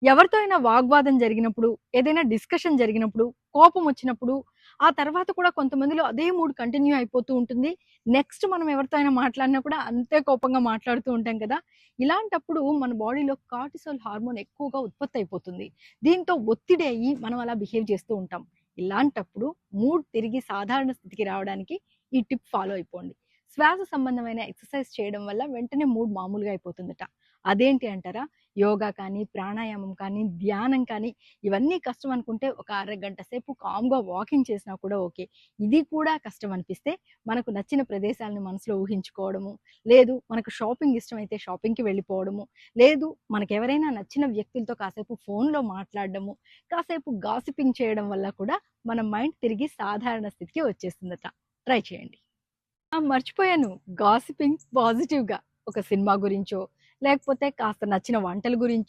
ఎవరితో అయినా వాగ్వాదం జరిగినప్పుడు, ఏదైనా డిస్కషన్ జరిగినప్పుడు, కోపం వచ్చినప్పుడు, ఆ తర్వాత కూడా కొంతమందిలో అదే మూడ్ కంటిన్యూ అయిపోతూ ఉంటుంది. నెక్స్ట్ మనం ఎవరితో అయినా మాట్లాడినా కూడా అంతే కోపంగా మాట్లాడుతూ ఉంటాం కదా! ఇలాంటప్పుడు మన బాడీలో కార్టిసోల్ హార్మోన్ ఎక్కువగా ఉత్పత్తి అయిపోతుంది. దీంతో ఒత్తిడి అయ్యి మనం అలా బిహేవ్ చేస్తూ ఉంటాం. ఇలాంటప్పుడు మూడ్ తిరిగి సాధారణ స్థితికి రావడానికి ఈ టిప్ ఫాలో అయిపోండి. శ్వాస సంబంధమైన ఎక్సర్సైజ్ చేయడం వల్ల వెంటనే మూడ్ మామూలుగా అయిపోతుందట. అదేంటి అంటారా? యోగా కానీ, ప్రాణాయామం కానీ, ధ్యానం కానీ ఇవన్నీ కష్టం అనుకుంటే ఒక అరగంట సేపు కామ్‌గా వాకింగ్ చేసినా కూడా ఓకే. ఇది కూడా కష్టం అనిపిస్తే మనకు నచ్చిన ప్రదేశాలను మనసులో ఊహించుకోవడము, లేదు మనకు షాపింగ్ ఇష్టమైతే షాపింగ్‌కి వెళ్ళిపోవడము, లేదు మనకెవరైనా నచ్చిన వ్యక్తులతో కాసేపు ఫోన్‌లో మాట్లాడడము, కాసేపు గాసిపింగ్ చేయడం వల్ల కూడా మన మైండ్ తిరిగి సాధారణ స్థితికి వచ్చేస్తుందట. ట్రై చేయండి. మర్చిపోయాను. గాసిపింగ్ పాజిటివ్‌గా ఒక సినిమా గురించో, లేకపోతే కాస్త నచ్చిన వంటల గురించో